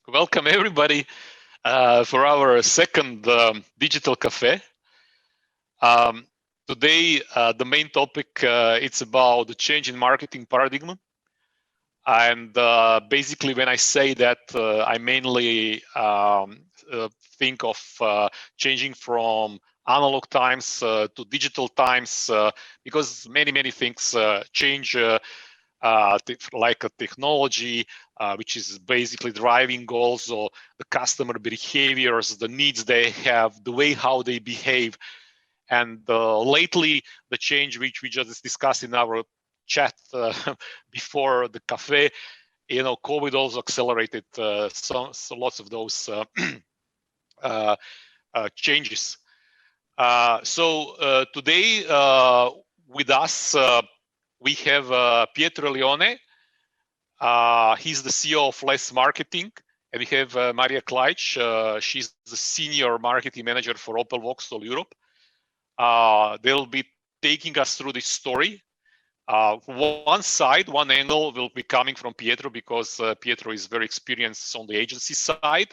Welcome everybody for our second digital cafe. Um, Today, the main topic it's about the change in marketing paradigm. And basically, when I say that, I mainly think of changing from analog times to digital times because many things change. Like a technology, which is basically driving also the customer behaviors, the needs they have, the way how they behave. And lately, the change which we just discussed in our chat before the cafe, COVID also accelerated so lots of those uh, changes. So today with us, we have Pietro Leone. He's the CEO of Less Marketing. And we have Maria Kleitsch. She's the Senior Marketing Manager for Opel-Vauxhall Europe. They'll be taking us through this story. One side, one angle will be coming from Pietro because Pietro is very experienced on the agency side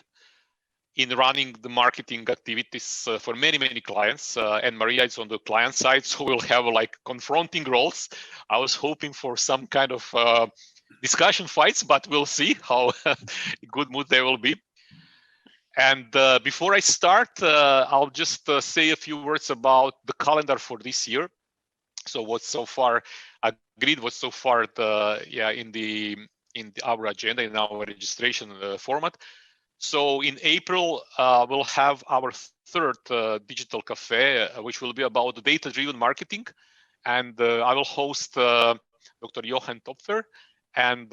in running the marketing activities for many clients, and Maria is on the client side, so we'll have like confronting roles. I was hoping for some kind of discussion fights, but we'll see how good mood they will be. And before I start, I'll just say a few words about the calendar for this year. So what's so far agreed, what's so far in our agenda, in our registration format. So in April, we'll have our third digital cafe, which will be about data-driven marketing. And I will host Dr. Johan Topfer and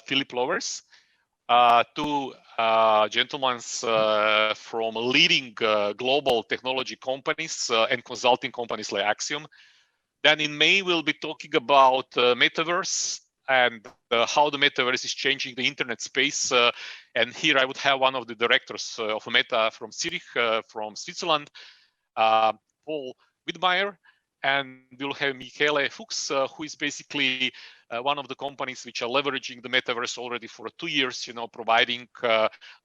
Philip Lovers, two gentlemen from leading global technology companies and consulting companies like Axiom. Then in May, we'll be talking about Metaverse and how the Metaverse is changing the internet space. And here I would have one of the directors of Meta from Zurich, from Switzerland, Paul Widmeyer. And we'll have Michele Fuchs, who is basically one of the companies which are leveraging the Metaverse already for 2 years, providing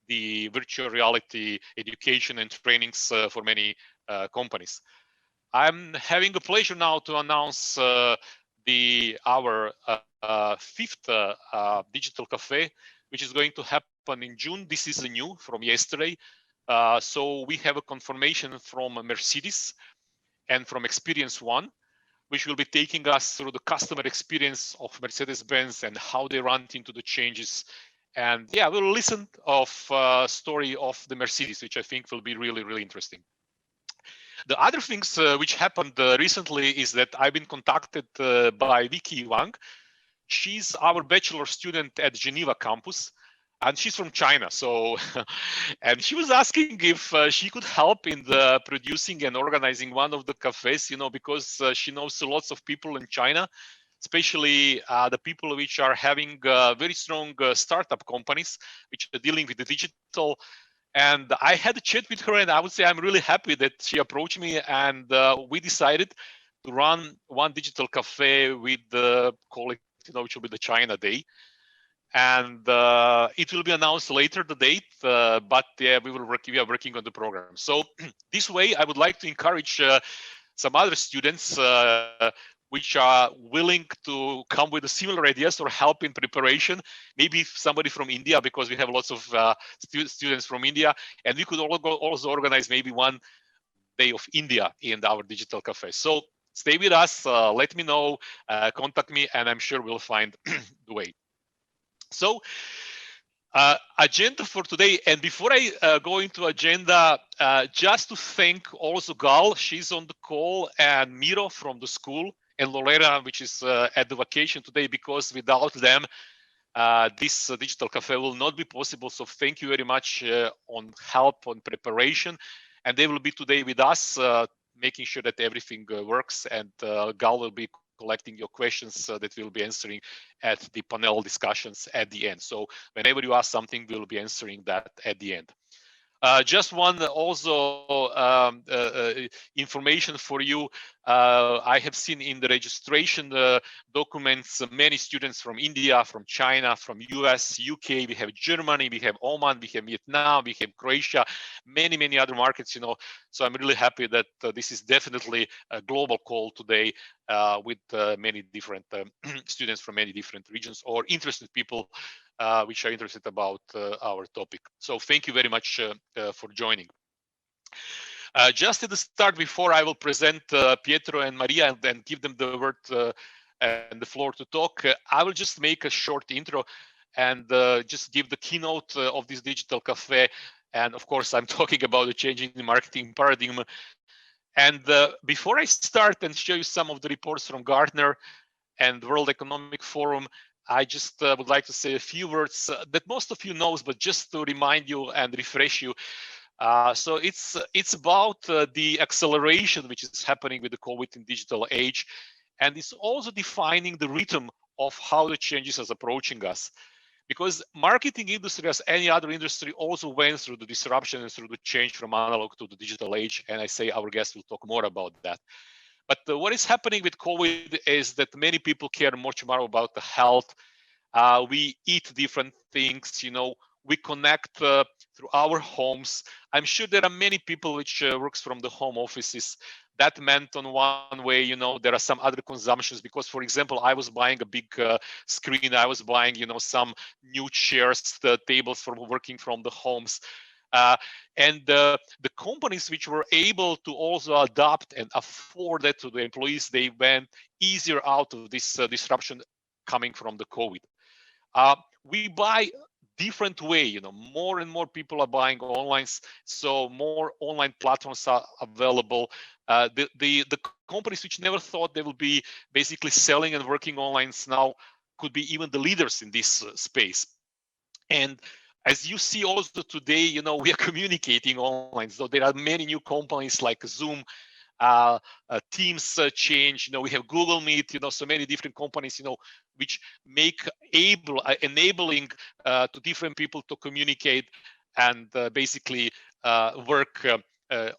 the virtual reality education and trainings for many companies. I'm having a pleasure now to announce our fifth digital cafe, which is going to happen in June. This is new from yesterday. So we have a confirmation from Mercedes and from Experience One, which will be taking us through the customer experience of Mercedes-Benz and how they run into the changes. And yeah, we'll listen of story of the Mercedes, which I think will be really interesting. The other things which happened recently is that I've been contacted by Vicky Wang. She's our bachelor student at Geneva campus, and she's from China. So, and she was asking if she could help in the producing and organizing one of the cafes, because she knows lots of people in China, especially the people which are having very strong startup companies, which are dealing with the digital. And I had a chat with her, and I would say I'm really happy that she approached me, and we decided to run one digital cafe with the call it, which will be the China Day. And it will be announced later, the date, but yeah, we are working on the program. So this way, I would like to encourage some other students which are willing to come with similar ideas or help in preparation. Maybe somebody from India, because we have lots of students from India, and we could also organize maybe one day of India in our digital cafe. So stay with us, let me know, contact me, and I'm sure we'll find the way. So agenda for today, and before I go into agenda, just to thank also Gal, she's on the call, and Miro from the school, and Lorena, which is at the vacation today, because without them, this digital cafe will not be possible. So thank you very much on help, on preparation, and they will be today with us, making sure that everything works, and Gal will be collecting your questions that we'll be answering at the panel discussions at the end. So whenever you ask something, we'll be answering that at the end. Just one also information for you. I have seen in the registration documents many students from India, from China, from US, UK. We have Germany, we have Oman, we have Vietnam, we have Croatia, many other markets. So I'm really happy that this is definitely a global call today with many different students from many different regions or interested people which are interested about our topic. So thank you very much for joining. Just at the start, before I will present Pietro and Maria and then give them the word and the floor to talk, I will just make a short intro and just give the keynote of this digital cafe. And of course, I'm talking about the changing the marketing paradigm. And before I start and show you some of the reports from Gartner and World Economic Forum, I just would like to say a few words that most of you knows, but just to remind you and refresh you. So it's about the acceleration which is happening with the COVID in digital age, and it's also defining the rhythm of how the changes is approaching us. Because marketing industry, as any other industry, also went through the disruption and through the change from analog to the digital age. And I say our guest will talk more about that. But what is happening with COVID is that many people care much more about the health. We eat different things, we connect through our homes. I'm sure there are many people which works from the home offices. That meant on one way, there are some other consumptions because, for example, I was buying a big screen. I was buying, some new chairs, the tables for working from the homes. And the companies which were able to also adapt and afford that to the employees, they went easier out of this disruption coming from the COVID. We buy different way, more and more people are buying online, so more online platforms are available. The companies which never thought they will be basically selling and working online now could be even the leaders in this space. And as you see also today, we are communicating online. So there are many new companies like Zoom, Teams change. We have Google Meet. So many different companies. Which make enabling to different people to communicate and basically work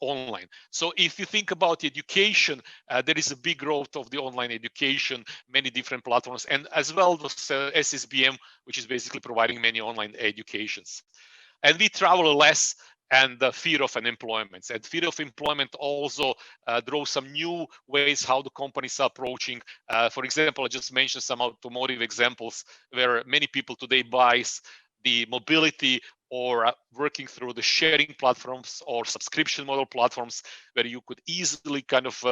online. So if you think about education, there is a big growth of the online education, many different platforms, and as well the SSBM, which is basically providing many online educations. And we travel less, and the fear of unemployment. And fear of employment also drove some new ways how the companies are approaching. For example, I just mentioned some automotive examples where many people today buys the mobility or working through the sharing platforms or subscription model platforms where you could easily kind of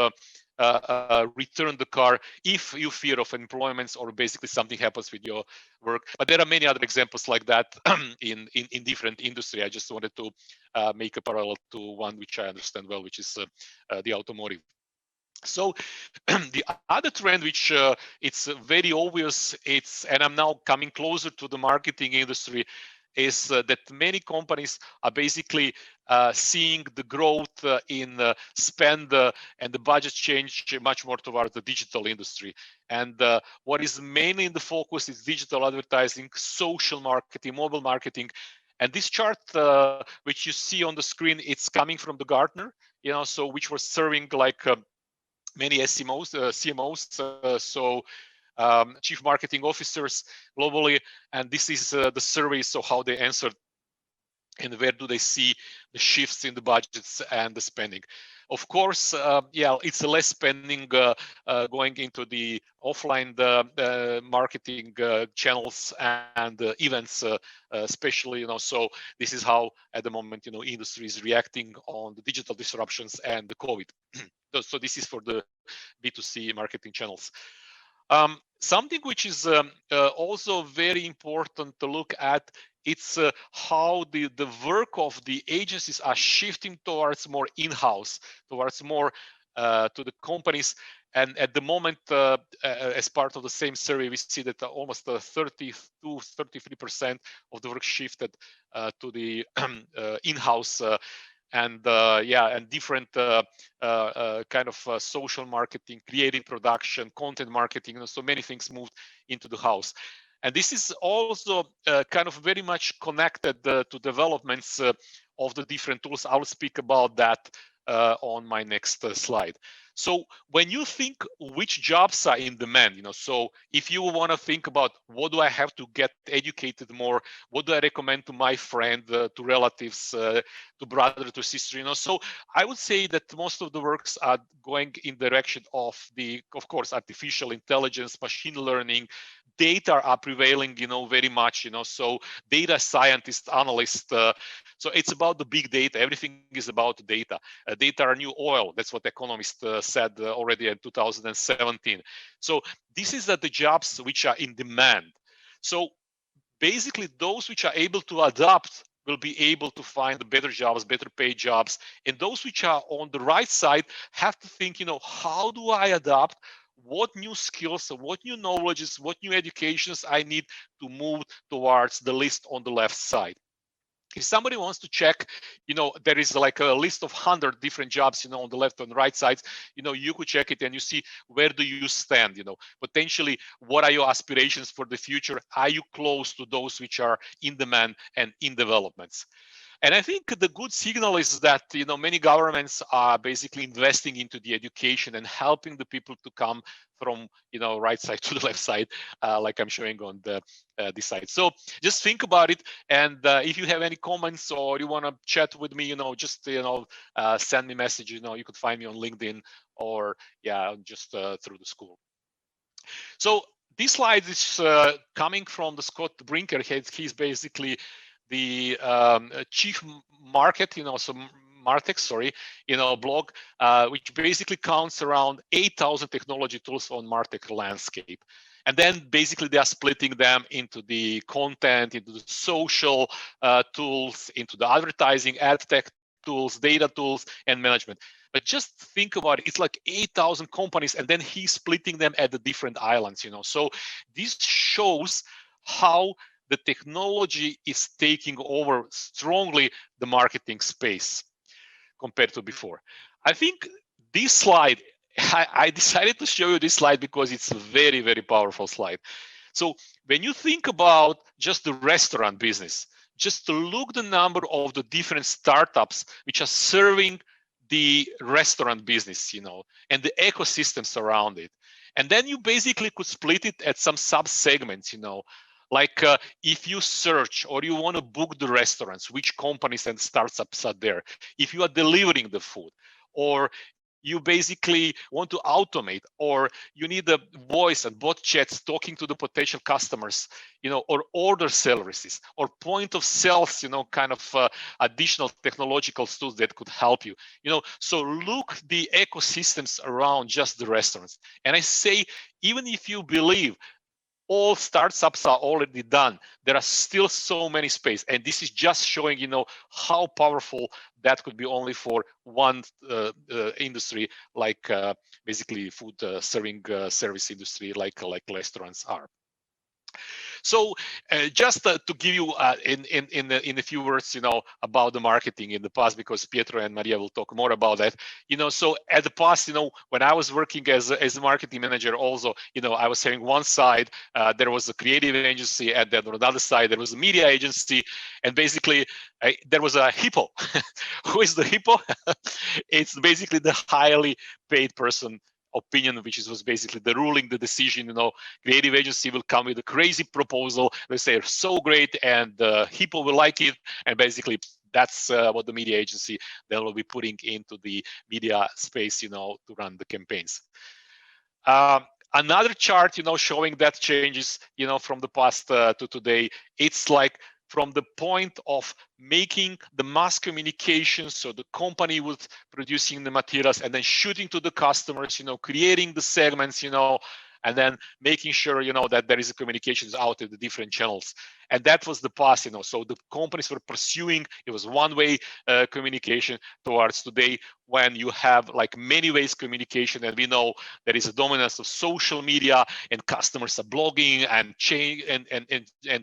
return the car if you fear of employment or basically something happens with your work. But there are many other examples like that in different industry. I just wanted to make a parallel to one which I understand well, which is the automotive. So the other trend, which it's very obvious, and I'm now coming closer to the marketing industry, is that many companies are basically seeing the growth in spend and the budget change much more towards the digital industry. And what is mainly in the focus is digital advertising, social marketing, mobile marketing. And this chart, which you see on the screen, it's coming from the Gartner, so which was serving like many CMOs, so chief marketing officers globally, and this is the survey, so how they answered and where do they see the shifts in the budgets and the spending. Of course, it's less spending going into the offline marketing channels and events, especially, so this is how at the moment, industry is reacting on the digital disruptions and the COVID. So this is for the B2C marketing channels. Something which is also very important to look at, it's how the work of the agencies are shifting towards more in-house, towards more to the companies. And at the moment, as part of the same survey, we see that almost 32-33% of the work shifted to the in-house and different kind of social marketing, creative production, content marketing, so many things moved into the house. And this is also kind of very much connected to developments of the different tools. I'll speak about that on my next slide. So when you think which jobs are in demand, so if you want to think about what do I have to get educated more, what do I recommend to my friend, to relatives, to brother, to sister, so I would say that most of the works are going in direction of course, artificial intelligence, machine learning. Data are prevailing, very much, so data scientists, analysts. So it's about the big data. Everything is about data. Data are new oil. That's what economists said already in 2017. So this is the jobs which are in demand. So basically, those which are able to adapt will be able to find the better jobs, better paid jobs. And those which are on the right side have to think, how do I adapt? What new skills, what new knowledges, what new educations I need to move towards the list on the left side. If somebody wants to check, there is like a list of 100 different jobs, on the left and right sides, you could check it and you see where do you stand, potentially what are your aspirations for the future? Are you close to those which are in demand and in developments? And I think the good signal is that many governments are basically investing into the education and helping the people to come from right side to the left side, like I'm showing on the this side. So just think about it, and if you have any comments or you want to chat with me, just send me a message. You could find me on LinkedIn or just through the school. So this slide is coming from the Scott Brinker. He's basically the chief market, so Martech, sorry, blog, which basically counts around 8,000 technology tools on Martech landscape. And then basically they are splitting them into the content, into the social tools, into the advertising, ad tech tools, data tools, and management. But just think about it, it's like 8,000 companies, and then he's splitting them at the different islands, So this shows how the technology is taking over strongly the marketing space compared to before. I think this slide, I decided to show you this slide because it's a very, very powerful slide. So when you think about just the restaurant business, just to look the number of the different startups which are serving the restaurant business, and the ecosystems around it. And then you basically could split it at some sub-segments, like if you search or you want to book the restaurants, which companies and startups are there, if you are delivering the food, or you basically want to automate, or you need a voice and bot chats talking to the potential customers, or order services, or point of sales, kind of additional technological tools that could help you. So look the ecosystems around just the restaurants. And I say, even if you believe all startups are already done, there are still so many space, and this is just showing how powerful that could be only for one industry, like basically food serving service industry, like restaurants are. So just to give you in a few words, about the marketing in the past, because Pietro and Maria will talk more about that. So at the past, when I was working as a marketing manager, also, I was having one side, there was a creative agency, and then on the other side there was a media agency, and basically there was a hippo. Who is the hippo? It's basically the highly paid person opinion, which was basically the ruling, the decision. Creative agency will come with a crazy proposal. They say so great, and hippo will like it, and basically that's what the media agency then will be putting into the media space, to run the campaigns. Another chart, showing that changes, from the past to today. It's like from the point of making the mass communication, so the company was producing the materials and then shooting to the customers, creating the segments, and then making sure, that there is a communications out in the different channels. And that was the past, so the companies were pursuing, it was one-way communication, towards today, when you have like many ways communication, and we know there is a dominance of social media, and customers are blogging and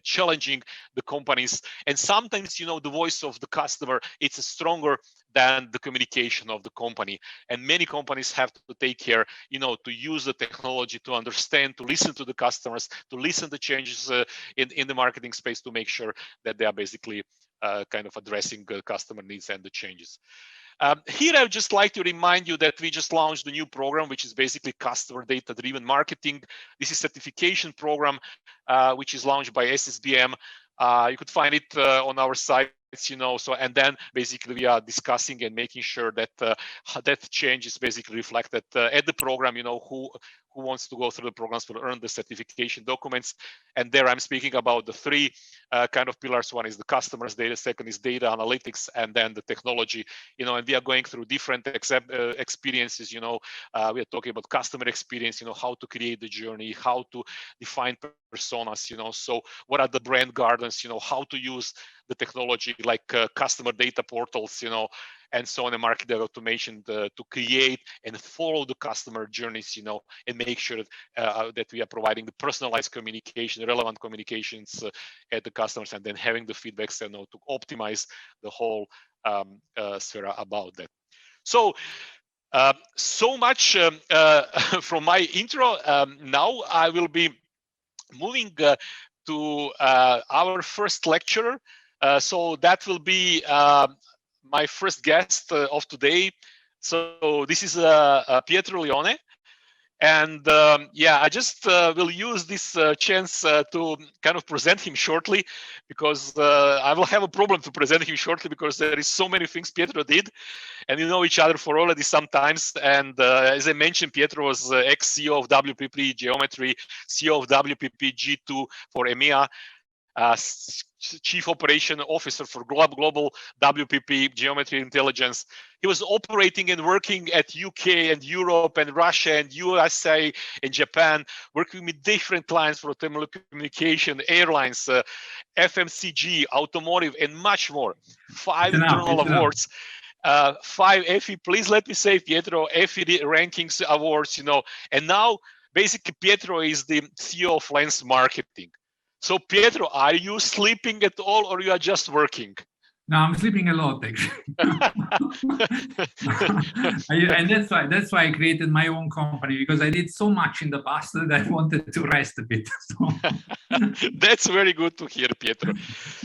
challenging the companies. And sometimes, the voice of the customer, it's stronger than the communication of the company. And many companies have to take care, to use the technology to understand, to listen to the customers, to listen to changes in the marketing space, to make sure that they are basically kind of addressing customer needs and the changes. Here, I would just like to remind you that we just launched a new program, which is basically customer data-driven marketing. This is certification program, which is launched by SSBM. You could find it on our site. So and then basically we are discussing and making sure that that change is basically reflected at the program. Who wants to go through the programs will earn the certification documents. And there I'm speaking about the three kind of pillars. One is the customer's data, second is data analytics, and then the technology. And we are going through different experiences. We are talking about customer experience. How to create the journey, how to define personas. So what are the brand gardens? How to use the technology like customer data portals, and so on, and market automation to create and follow the customer journeys, and make sure that we are providing the personalized communication, relevant communications at the customers, and then having the feedbacks, to optimize the whole sphere about that. So, so much from my intro. Now I will be moving to our first lecturer. So that will be my first guest of today. So this is Pietro Leone. And I just will use this chance to kind of present him shortly, because I will have a problem to present him shortly because there is so many things Pietro did, and we know each other for already sometimes. And as I mentioned, Pietro was ex-CEO of WPP Geometry, CEO of WPP G2 for EMEA, Chief Operation Officer for Global WPP Geometry Intelligence. He was operating and working at UK and Europe and Russia and USA and Japan, working with different clients for telecommunication, airlines, FMCG, automotive, and much more. 5 internal awards. 5 EFI, please let me say, Pietro, EFI rankings awards, and now basically Pietro is the CEO of Lens Marketing. So Pietro, are you sleeping at all, or you are just working? No, I'm sleeping a lot, actually. And that's why I created my own company, because I did so much in the past that I wanted to rest a bit. So. That's very good to hear, Pietro.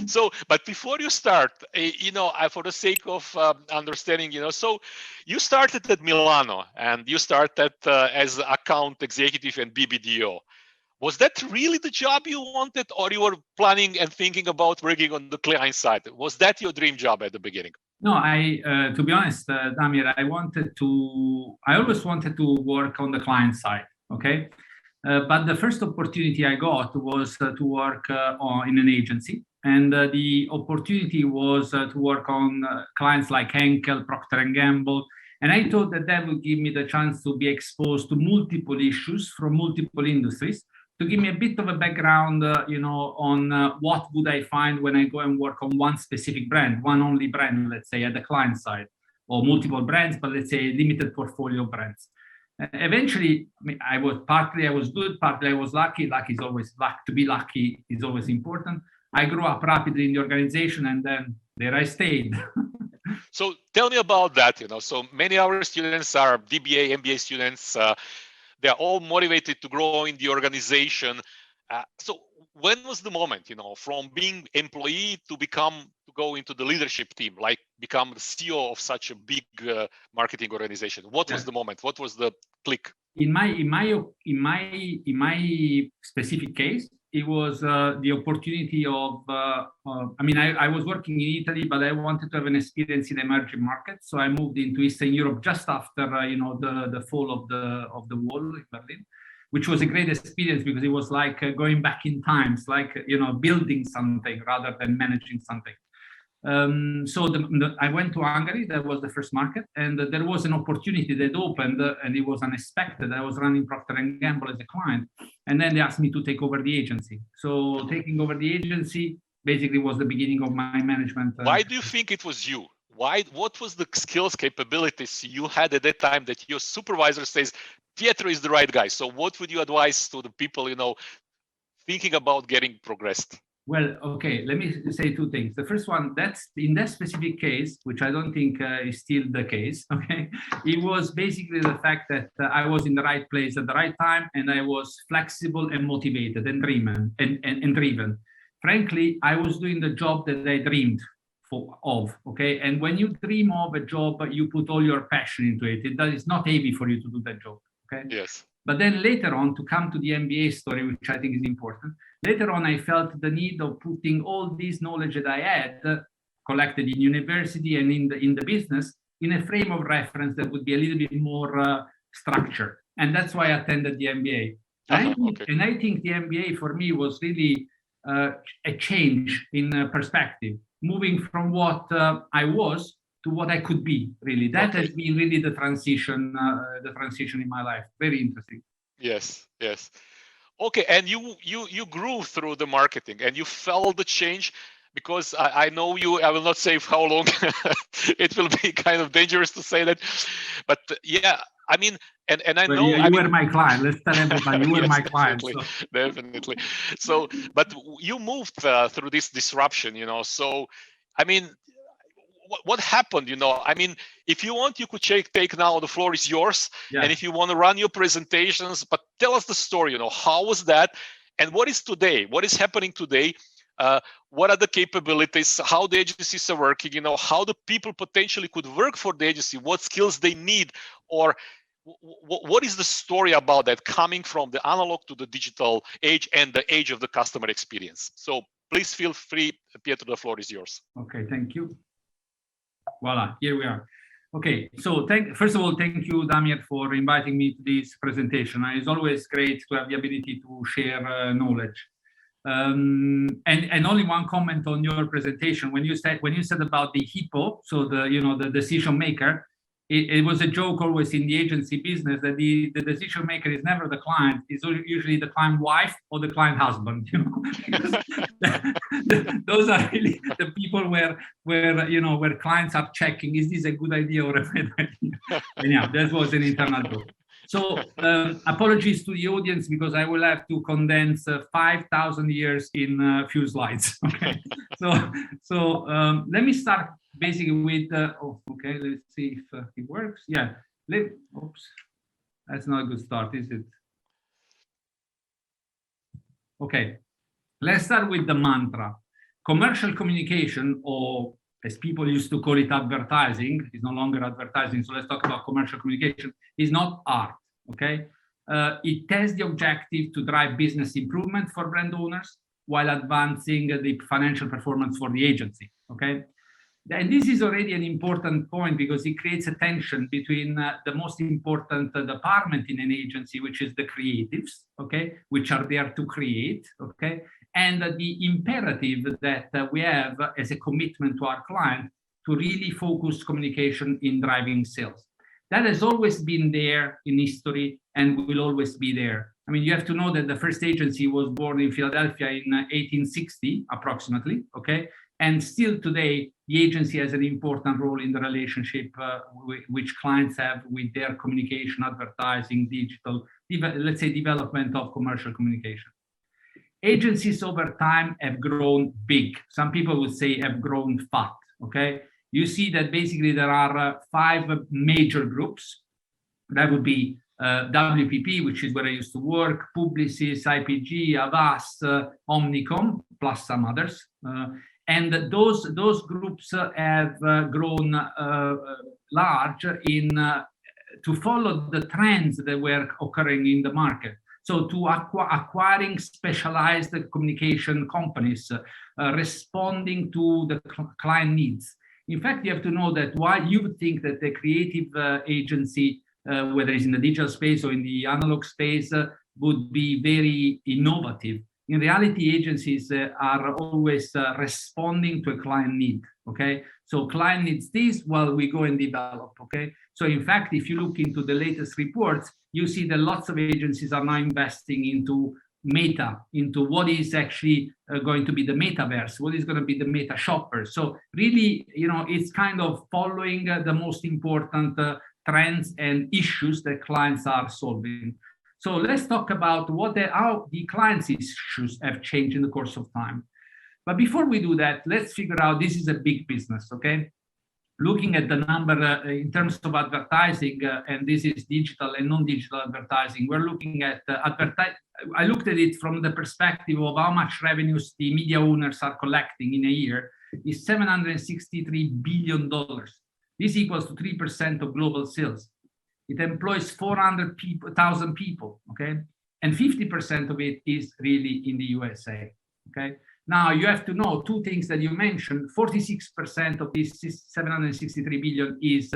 So, but before you start, for the sake of understanding, so you started at Milano, and you started as account executive and BBDO. Was that really the job you wanted, or you were planning and thinking about working on the client side? Was that your dream job at the beginning? No, to be honest, Damir, I always wanted to work on the client side, okay? But the first opportunity I got was to work in an agency. And the opportunity was to work on clients like Henkel, Procter & Gamble. And I thought that would give me the chance to be exposed to multiple issues from multiple industries, to give me a bit of a background, on what would I find when I go and work on one specific brand, one only brand, let's say, at the client side, or multiple brands, but let's say a limited portfolio of brands. Eventually, I was good, partly I was lucky. Lucky is always luck. To be lucky is always important. I grew up rapidly in the organization, and then there I stayed. So tell me about that. So many of our students are DBA, MBA students. They're all motivated to grow in the organization. So when was the moment, from being employee to go into the leadership team, like become the CEO of such a big marketing organization? What was the moment? What was the click? In my specific case, it was the opportunity of. I was working in Italy, but I wanted to have an experience in emerging markets. So I moved into Eastern Europe just after the fall of the wall in Berlin, which was a great experience because it was like going back in time. It's like building something rather than managing something. So I went to Hungary. That was the first market, and there was an opportunity that opened, and it was unexpected. I was running Procter & Gamble as a client, and then they asked me to take over the agency. So taking over the agency basically was the beginning of my management. Why do you think it was you? What was the skills, capabilities you had at that time that your supervisor says, Pietro is the right guy? So what would you advise to the people, thinking about getting progressed? Well, okay, let me say two things. The first one, that's in that specific case, which I don't think is still the case, okay? It was basically the fact that I was in the right place at the right time, and I was flexible and motivated and driven. Frankly, I was doing the job that I dreamed. okay? And when you dream of a job, you put all your passion into it. It's not heavy for you to do that job, okay? Yes. But then later on, to come to the MBA story, which I think is important, later on I felt the need of putting all this knowledge that I had collected in university and in the business in a frame of reference that would be a little bit more structured. And that's why I attended the MBA. And I think the MBA for me was really a change in perspective, moving from what I was to what I could be. Really, that has been really the transition in my life. Very interesting. Yes, yes. Okay, and you grew through the marketing, and you felt the change, because I know you. I will not say how long. It will be kind of dangerous to say that, but yeah, I mean, and I know you were my client. Let's tell everybody you were my client. Definitely. So, but you moved through this disruption, So, I mean, what happened? I mean, if you want, you could take now. The floor is yours. Yeah. And if you want to run your presentations, but tell us the story. How was that, and what is today? What is happening today? What are the capabilities? How the agencies are working? How the people potentially could work for the agency? What skills they need, or what is the story about that, coming from the analog to the digital age and the age of the customer experience? So please feel free, Pietro. The floor is yours. Okay, thank you. Voila, here we are. Okay, so first of all, thank you, Damir, for inviting me to this presentation. It's always great to have the ability to share knowledge. And only one comment on your presentation. When you said about the hippo, so the decision maker, it was a joke always in the agency business that the decision maker is never the client. It's usually the client wife or the client husband. Because those are really the people where clients are checking, is this a good idea or a bad idea? And yeah, that was an internal joke. So apologies to the audience, because I will have to condense 5,000 years in a few slides. Okay, so let me start basically with. Okay, let's see if it works. Yeah. Oops, that's not a good start, is it? Okay, let's start with the mantra. Commercial communication, or as people used to call it, advertising, is no longer advertising. So let's talk about commercial communication. Is not art. Okay, it has the objective to drive business improvement for brand owners while advancing the financial performance for the agency. Okay, and this is already an important point, because it creates a tension between the most important department in an agency, which is the creatives, okay, which are there to create, okay, and the imperative that we have as a commitment to our client to really focus communication in driving sales. That has always been there in history and will always be there. I mean, you have to know that the first agency was born in Philadelphia in 1860, approximately, okay? And still today, the agency has an important role in the relationship which clients have with their communication, advertising, digital, let's say development of commercial communication. Agencies over time have grown big. Some people would say have grown fat, okay? You see that basically there are 5 major groups. That would be WPP, which is where I used to work, Publicis, IPG, Avast, Omnicom, plus some others. And those groups have grown large in to follow the trends that were occurring in the market. So to acquiring specialized communication companies, responding to the client needs. In fact, you have to know that while you would think that the creative agency, whether it's in the digital space or in the analog space, would be very innovative, in reality, agencies are always responding to a client need, okay? So client needs this, well, we go and develop, okay? So in fact, if you look into the latest reports, you see that lots of agencies are now investing into meta, into what is actually going to be the metaverse, what is going to be the meta shopper. So really, it's kind of following the most important trends and issues that clients are solving. So let's talk about how the client's issues have changed in the course of time. But before we do that, let's figure out, this is a big business, okay? Looking at the number in terms of advertising, and this is digital and non-digital advertising, we're looking at I looked at it from the perspective of how much revenues the media owners are collecting in a year. is $763 billion. This equals to 3% of global sales. It employs 400,000 people, okay? And 50% of it is really in the USA, okay? Now, you have to know two things that you mentioned. 46% of this 763 billion is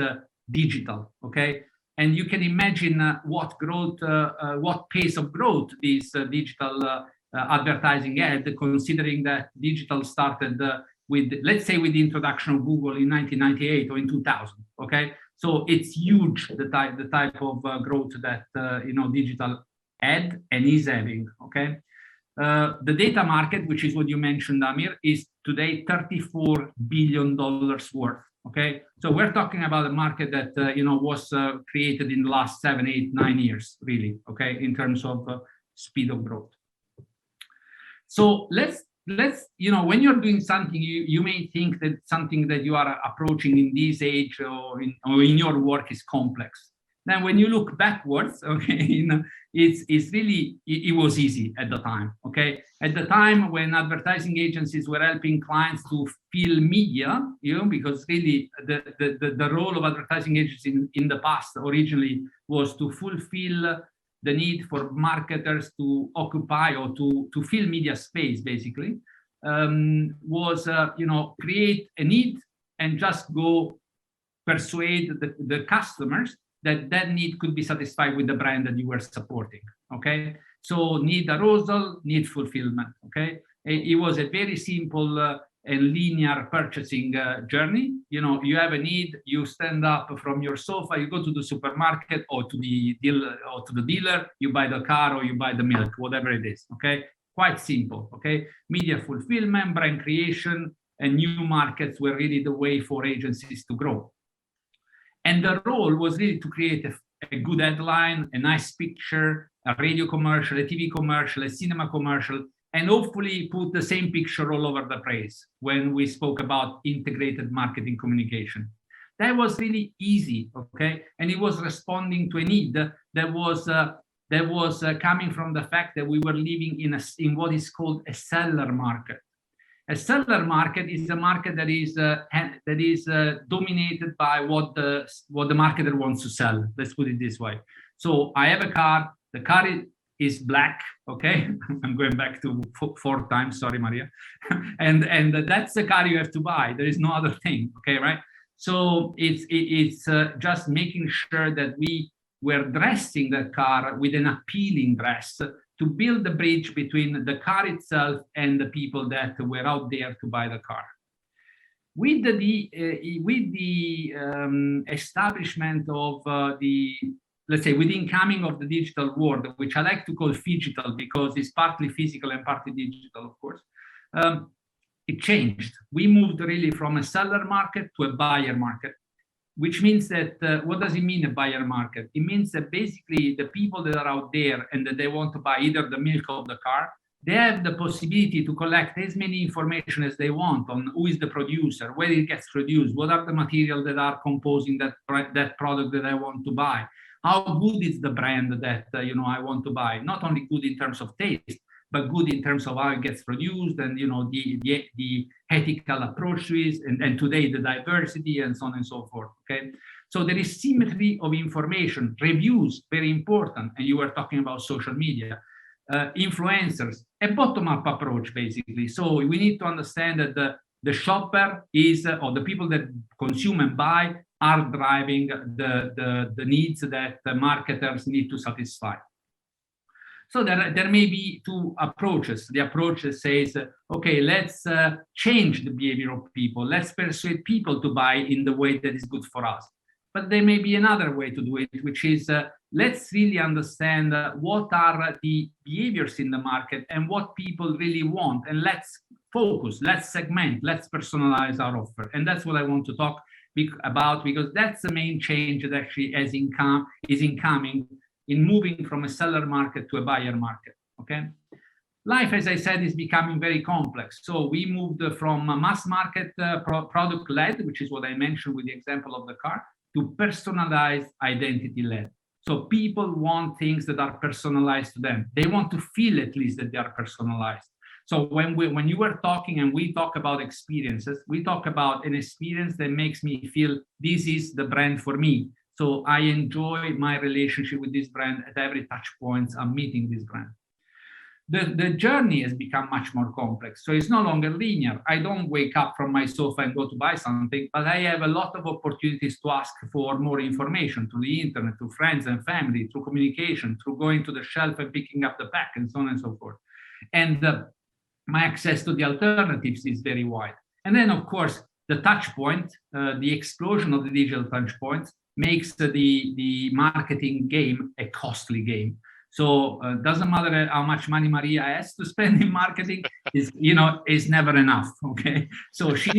digital, okay? And you can imagine what growth, what pace of growth this digital advertising had, considering that digital started with, let's say, with the introduction of Google in 1998 or in 2000, okay? So it's huge, the type of growth that digital had and is having, okay? The data market, which is what you mentioned, Damir, is today $34 billion worth, okay? So we're talking about a market that, was created in the last 7, 8, 9 years, really, okay, in terms of speed of growth. So let's when you're doing something, you may think that something that you are approaching in this age or in your work is complex. Then when you look backwards, okay, it's really, it was easy at the time, okay? At the time when advertising agencies were helping clients to fill media, because really the role of advertising agencies in the past originally was to fulfill the need for marketers to occupy or to fill media space, basically, was, create a need and just go persuade the customers that need could be satisfied with the brand that you were supporting, okay? So need arousal, need fulfillment, okay? It was a very simple and linear purchasing journey. You have a need, you stand up from your sofa, you go to the supermarket or to the dealer, you buy the car or you buy the milk, whatever it is, okay? Quite simple, okay? Media fulfillment, brand creation, and new markets were really the way for agencies to grow. And the role was really to create a good headline, a nice picture, a radio commercial, a TV commercial, a cinema commercial, and hopefully put the same picture all over the place when we spoke about integrated marketing communication. That was really easy, okay? And it was responding to a need that was coming from the fact that we were living in what is called a seller market. A seller market is a market that is dominated by what the marketer wants to sell. Let's put it this way. So I have a car. The car is black. Okay, I'm going back to 4 times. Sorry, Maria. and that's the car you have to buy. There is no other thing. Okay, right? So it's just making sure that we're dressing the car with an appealing dress to build the bridge between the car itself and the people that were out there to buy the car. With the establishment of let's say, with the incoming of the digital world, which I like to call phygital because it's partly physical and partly digital, of course, it changed. We moved really from a seller market to a buyer market, which means that, what does it mean, a buyer market? It means that basically the people that are out there and that they want to buy either the milk of the car, they have the possibility to collect as many information as they want on who is the producer, where it gets produced, what are the materials that are composing that product that I want to buy, how good is the brand that I want to buy, not only good in terms of taste, but good in terms of how it gets produced and the ethical approach to it, and today the diversity and so on and so forth. Okay, so there is symmetry of information, reviews, very important, and you were talking about social media, influencers, a bottom-up approach basically. So we need to understand that the shopper is, or the people that consume and buy are driving the needs that the marketers need to satisfy. So there may be 2 approaches. The approach that says, okay, let's change the behavior of people. Let's persuade people to buy in the way that is good for us. But there may be another way to do it, which is let's really understand what are the behaviors in the market and what people really want. And let's focus, let's segment, let's personalize our offer. And that's what I want to talk about, because that's the main change that actually is incoming in moving from a seller market to a buyer market, okay? Life, as I said, is becoming very complex. So we moved from a mass market product-led, which is what I mentioned with the example of the car, to personalized identity-led. So people want things that are personalized to them. They want to feel at least that they are personalized. So when you were talking and we talk about experiences, we talk about an experience that makes me feel this is the brand for me. So I enjoy my relationship with this brand at every touch point I'm meeting this brand. The journey has become much more complex. So it's no longer linear. I don't wake up from my sofa and go to buy something, but I have a lot of opportunities to ask for more information through the internet, through friends and family, through communication, through going to the shelf and picking up the pack, and so on and so forth. And my access to the alternatives is very wide. And then, of course, the touch point, the explosion of the digital touch points makes the marketing game a costly game. So doesn't matter how much money Maria has to spend in marketing, is never enough. Okay, so she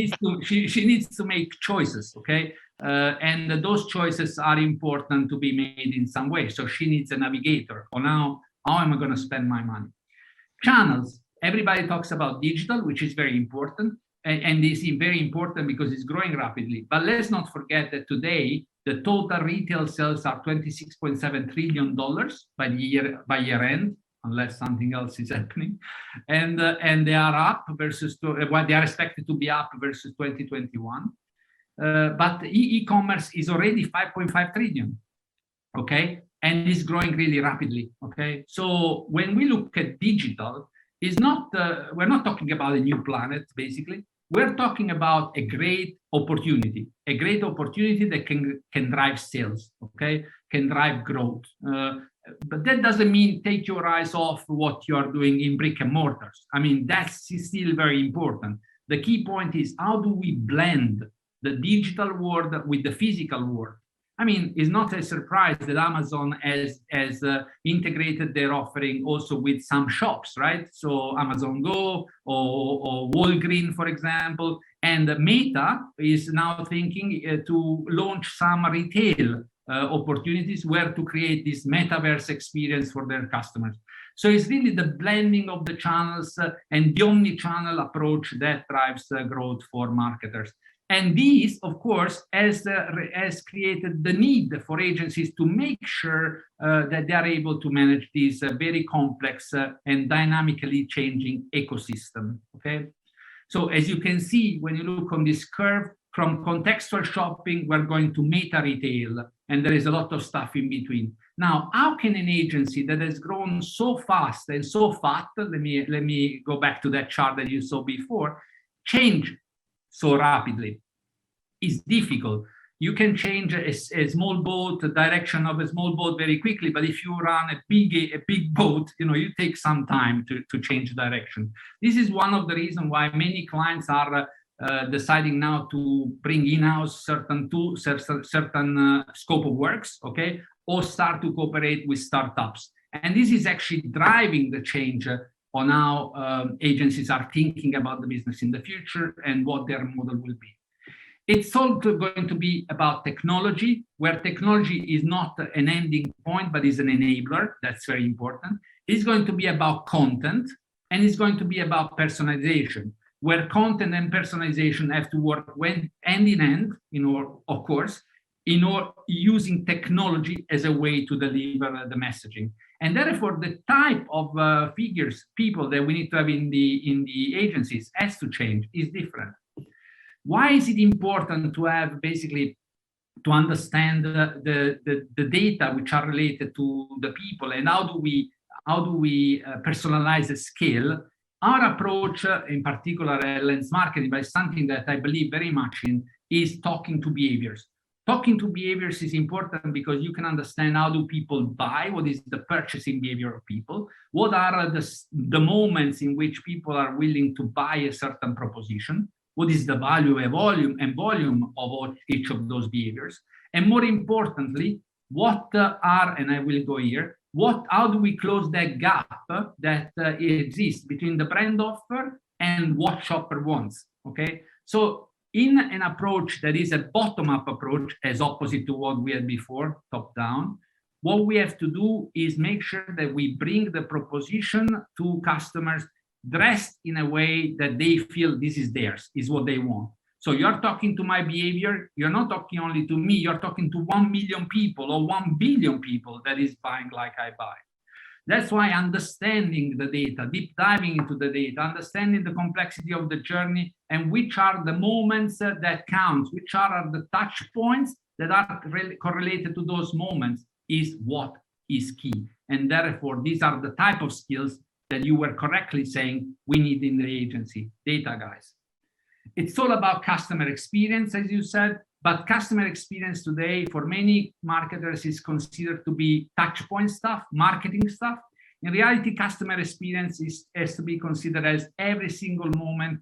needs to make choices. Okay, and those choices are important to be made in some way. So she needs a navigator on how am I going to spend my money. Channels. Everybody talks about digital, which is very important, and this is very important because it's growing rapidly. But let's not forget that today the total retail sales are $26.7 trillion by year end, unless something else is happening, and they are up versus they are expected to be up versus 2021. But e-commerce is already 5.5 trillion. Okay, and is growing really rapidly. Okay, so when we look at digital, is not we're not talking about a new planet. Basically, we're talking about a great opportunity that can drive sales. Okay, can drive growth. But that doesn't mean take your eyes off what you are doing in brick and mortars. I mean, that's still very important. The key point is how do we blend the digital world with the physical world? I mean, it's not a surprise that Amazon has integrated their offering also with some shops, right? So Amazon Go or Walgreens, for example, and Meta is now thinking to launch some retail opportunities where to create this metaverse experience for their customers. So it's really the blending of the channels and the omni-channel approach that drives growth for marketers. And this, of course, has created the need for agencies to make sure that they are able to manage this very complex and dynamically changing ecosystem. Okay, so as you can see, when you look on this curve, from contextual shopping, we're going to meta retail, and there is a lot of stuff in between. Now, how can an agency that has grown so fast and so fat, let me go back to that chart that you saw before, change so rapidly? Is difficult. You can change a small boat, the direction of a small boat very quickly, but if you run a big boat, you take some time to change direction. This is one of the reasons why many clients are deciding now to bring in-house certain tools, certain scope of works, okay, or start to cooperate with startups. And this is actually driving the change on how agencies are thinking about the business in the future and what their model will be. It's also going to be about technology, where technology is not an ending point, but is an enabler. That's very important. It's going to be about content, and it's going to be about personalization, where content and personalization have to work hand in hand, of course, using technology as a way to deliver the messaging. And therefore, the type of people that we need to have in the agencies has to change, is different. Why is it important to have basically to understand the data which are related to the people, and how do we personalize at scale? Our approach, in particular at Lens Marketing, but something that I believe very much in, is talking to behaviors. Talking to behaviors is important because you can understand how do people buy, what is the purchasing behavior of people, what are the moments in which people are willing to buy a certain proposition, what is the value and volume of each of those behaviors, and more importantly, what are, and I will go here, how do we close that gap that exists between the brand offer and what shopper wants, okay? So in an approach that is a bottom-up approach, as opposite to what we had before, top-down, what we have to do is make sure that we bring the proposition to customers dressed in a way that they feel this is theirs, is what they want. So you're talking to my behavior, you're not talking only to me, you're talking to 1 million people or 1 billion people that is buying like I buy. That's why understanding the data, deep diving into the data, understanding the complexity of the journey, and which are the moments that count, which are the touch points that are correlated to those moments, is what is key. And therefore, these are the type of skills that you were correctly saying we need in the agency, data guys. It's all about customer experience, as you said, but customer experience today for many marketers is considered to be touch point stuff, marketing stuff. In reality, customer experience has to be considered as every single moment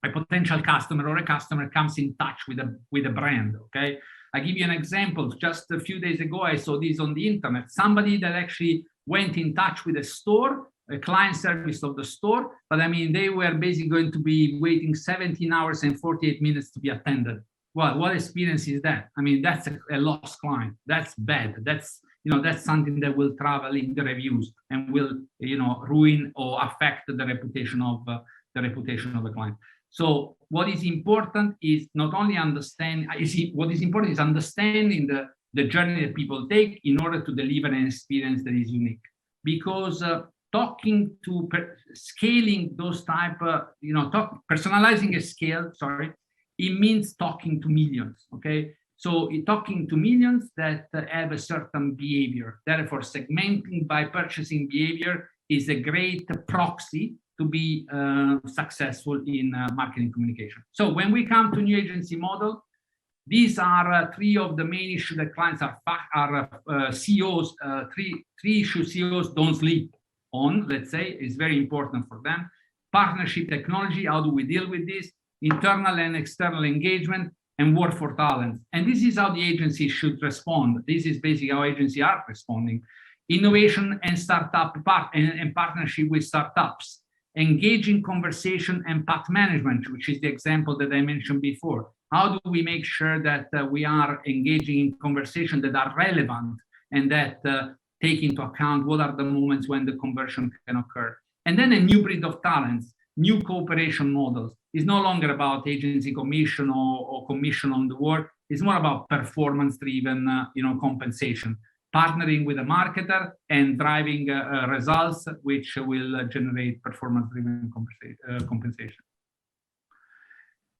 a potential customer or a customer comes in touch with a brand, okay? I give you an example. Just a few days ago, I saw this on the internet. Somebody that actually went in touch with a store, a client service of the store, but I mean, they were basically going to be waiting 17 hours and 48 minutes to be attended. Well, what experience is that? I mean, that's a lost client. That's bad. That's, you know, that's something that will travel in the reviews and will, you know, ruin or affect the reputation of the client. So what is important is not only understand, what is important is understanding the journey that people take in order to deliver an experience that is unique. Because talking to scaling those type, personalizing a scale, it means talking to millions, okay? So talking to millions that have a certain behavior. Therefore, segmenting by purchasing behavior is a great proxy to be successful in marketing communication. So when we come to new agency model, these are three of the main issues that clients are CEOs, three issues CEOs don't sleep on, let's say, is very important for them. Partnership technology, how do we deal with this? Internal and external engagement, and war for talent. And this is how the agency should respond. This is basically how agencies are responding. Innovation and startup and partnership with startups. Engaging conversation and path management, which is the example that I mentioned before. How do we make sure that we are engaging in conversation that are relevant and that take into account what are the moments when the conversion can occur? And then a new breed of talents, new cooperation models. It's no longer about agency commission or commission on the work. It's more about performance-driven, compensation. Partnering with a marketer and driving results which will generate performance-driven compensation.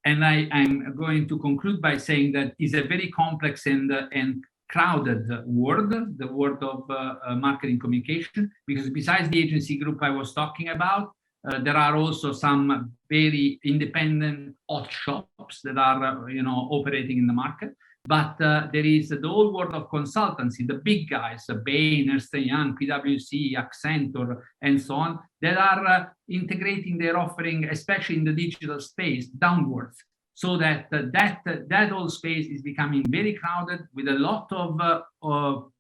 And I'm going to conclude by saying that it's a very complex and crowded world, the world of marketing communication, because besides the agency group I was talking about, there are also some very independent hot shops that are, operating in the market. But there is the whole world of consultancy, the big guys, Bain, Ernst & Young, PwC, Accenture, and so on, that are integrating their offering, especially in the digital space, downwards, so that that whole space is becoming very crowded with a lot of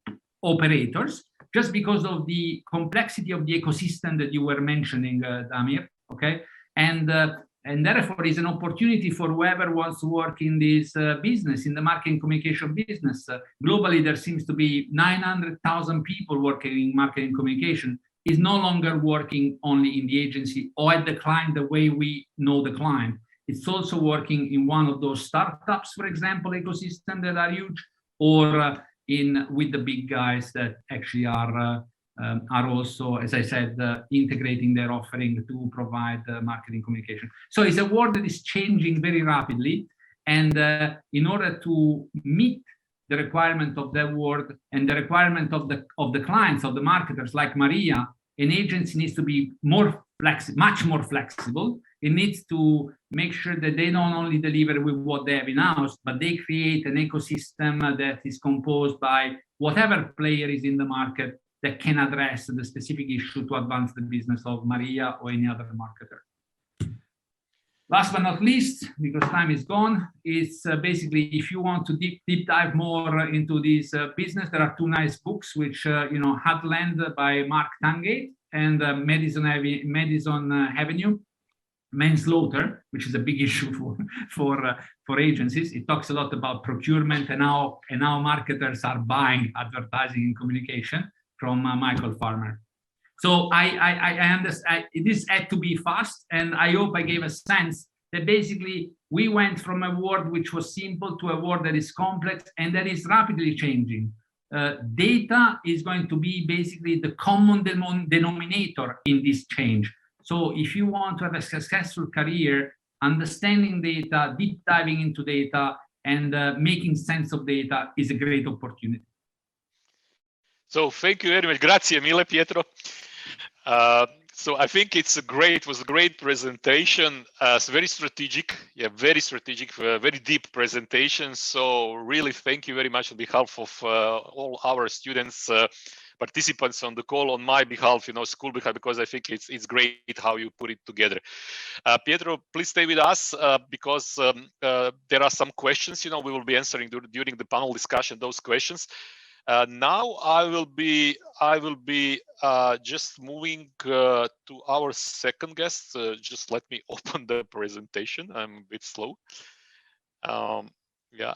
operators, just because of the complexity of the ecosystem that you were mentioning, Damir, okay? And therefore is an opportunity for whoever wants to work in this business, in the marketing communication business. Globally, there seems to be 900,000 people working in marketing communication. Is no longer working only in the agency or at the client the way we know the client. It's also working in one of those startups, for example, ecosystem that are huge, or with the big guys that actually are also, as I said, integrating their offering to provide marketing communication. So it's a world that is changing very rapidly. And in order to meet the requirement of that world and the requirement of the clients, of the marketers like Maria, an agency needs to be much more flexible. It needs to make sure that they don't only deliver with what they have in-house, but they create an ecosystem that is composed by whatever player is in the market that can address the specific issue to advance the business of Maria or any other marketer. Last but not least, because time is gone, it's basically, if you want to deep dive more into this business, there are two nice books, which, Headland by Mark Tangate and Madison Avenue, Manslaughter, which is a big issue for agencies. It talks a lot about procurement and how marketers are buying advertising and communication from Michael Farmer. So I understand this had to be fast, and I hope I gave a sense that basically we went from a world which was simple to a world that is complex and that is rapidly changing. data is going to be basically the common denominator in this change. So if you want to have a successful career, understanding data, deep diving into data, and making sense of data is a great opportunity. So thank you very much. Grazie mille, Pietro. So I think it was a great presentation. It's very strategic, very strategic, very deep presentation. So really, thank you very much on behalf of all our students, participants on the call, on my behalf, school behalf, because I think it's great how you put it together. Pietro, please stay with us because there are some questions. We will be answering during the panel discussion those questions. Now I will be just moving to our second guest. Just let me open the presentation. I'm a bit slow. Yeah,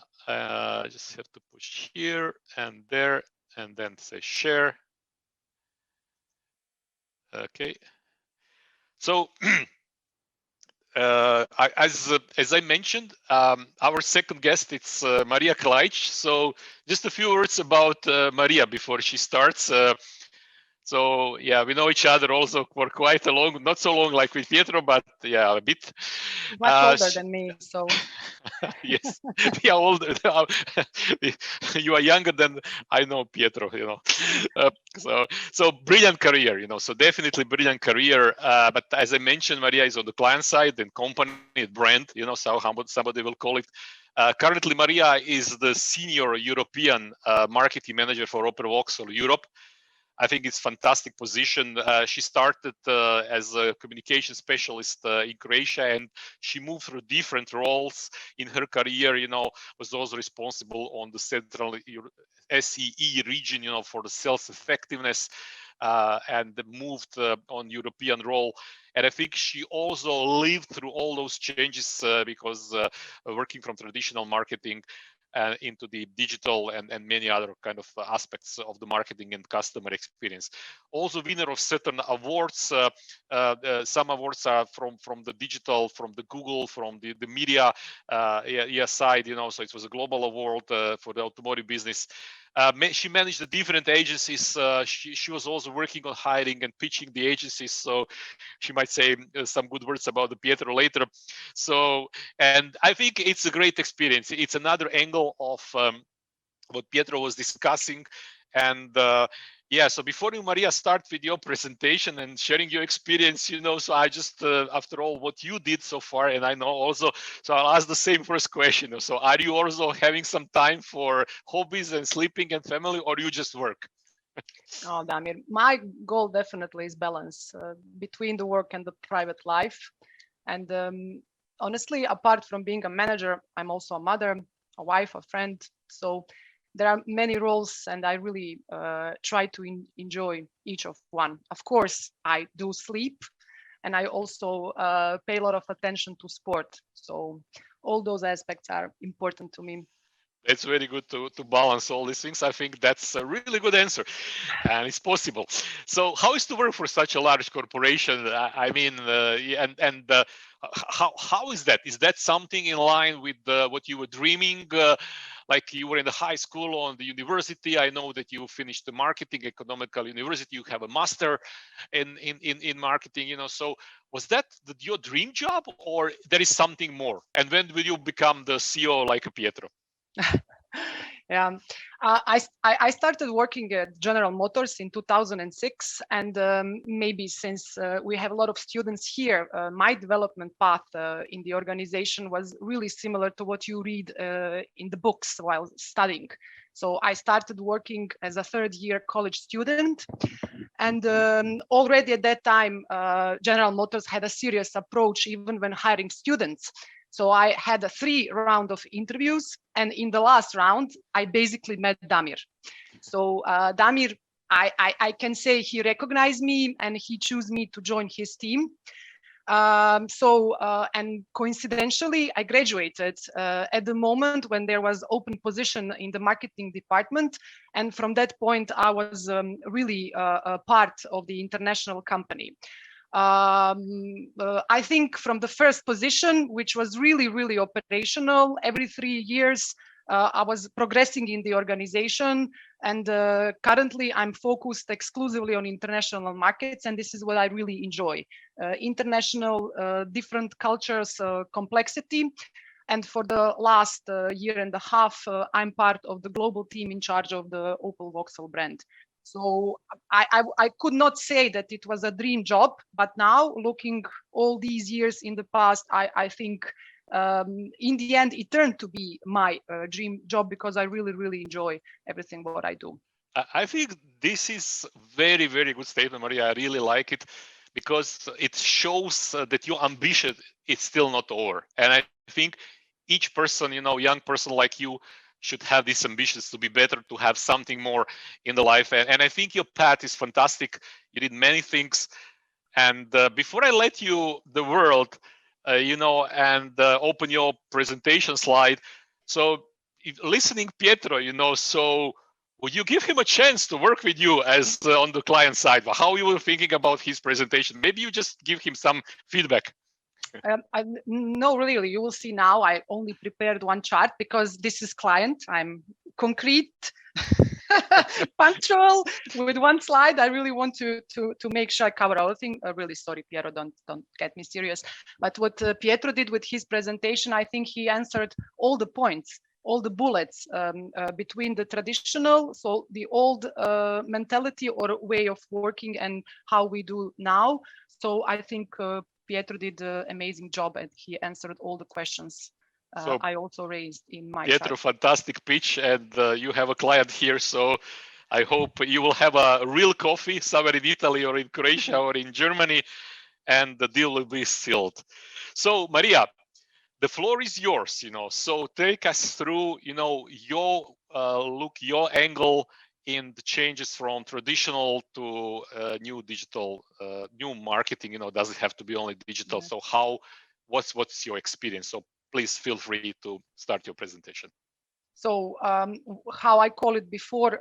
just have to push here and there, and then say share. Okay. So. As I mentioned, our second guest, it's Maria Klaic. So just a few words about Maria before she starts. So yeah, we know each other also for quite a long, not so long like with Pietro, but yeah, a bit. Much older than me, so. Yes, we are older. You are younger than I know, Pietro. So brilliant career. So definitely brilliant career. But as I mentioned, Maria is on the client side and company brand. So how somebody will call it. Currently, Maria is the senior European marketing manager for Opel-Vauxhall Europe. I think it's fantastic position. She started as a communication specialist in Croatia, and she moved through different roles in her career. Was also responsible on the Central SEE region, for the sales effectiveness, and moved on European role. And I think she also lived through all those changes because working from traditional marketing into the digital and many other kind of aspects of the marketing and customer experience. Also winner of certain awards. Some awards are from the digital, from the Google, from the media side, so it was a global award for the automotive business. She managed the different agencies. She was also working on hiring and pitching the agencies. So she might say some good words about the Pietro later. So, and I think it's a great experience. It's another angle of what Pietro was discussing. And yeah, so before you, Maria, start with your presentation and sharing your experience, so I just, after all, what you did so far, and I know also, so I'll ask the same first question. So are you also having some time for hobbies and sleeping and family, or you just work? Oh, Damir, my goal definitely is balance between the work and the private life. And honestly, apart from being a manager, I'm also a mother, a wife, a friend. So there are many roles, and I really try to enjoy each of one. Of course, I do sleep, and I also pay a lot of attention to sport. So all those aspects are important to me. It's very good to balance all these things. I think that's a really good answer, and it's possible. So how is to work for such a large corporation? I mean, how is that? Is that something in line with what you were dreaming? Like you were in the high school or the university. I know that you finished the marketing economical university. You have a master in marketing. So was that your dream job, or there is something more? And when will you become the CEO like Pietro? Yeah, I started working at General Motors in 2006, and maybe since we have a lot of students here, my development path in the organization was really similar to what you read in the books while studying. So I started working as a third-year college student, and already at that time, General Motors had a serious approach even when hiring students. So I had 3 rounds of interviews, and in the last round, I basically met Damir. So Damir, I can say he recognized me and he chose me to join his team. And coincidentally, I graduated at the moment when there was open position in the marketing department. And from that point, I was really a part of the international company. I think from the first position, which was really, really operational, every 3 years, I was progressing in the organization, and currently I'm focused exclusively on international markets, and this is what I really enjoy. International, different cultures, complexity. And for the last year and a half, I'm part of the global team in charge of the Opel-Vauxhall brand. So I could not say that it was a dream job, but now looking all these years in the past, I think in the end it turned to be my dream job, because I really, really enjoy everything what I do. I think this is very, very good statement, Maria. I really like it, because it shows that your ambition is still not over. And I think each person, young person like you, should have these ambitions to be better, to have something more in the life. And I think your path is fantastic. You did many things. And before I let you the world, and open your presentation slide, so listening Pietro, so would you give him a chance to work with you as on the client side? How you were thinking about his presentation? Maybe you just give him some feedback. No, really, you will see now. I only prepared one chart because this is client. I'm concrete, punctual with one slide. I really want to make sure I cover everything. Really sorry, Pietro, don't get me serious. But what Pietro did with his presentation, I think he answered all the points, all the bullets between the traditional, so the old mentality or way of working, and how we do now. So I think Pietro did an amazing job, and he answered all the questions I also raised in my Pietro, side. fantastic pitch, and you have a client here, so I hope you will have a real coffee somewhere in Italy or in Croatia or in Germany, and the deal will be sealed. So Maria, the floor is yours, so take us through, your look, your angle in the changes from traditional to new digital, new marketing. Does it have to be only digital? Yeah. So what's your experience? So please feel free to start your presentation. So how I call it before,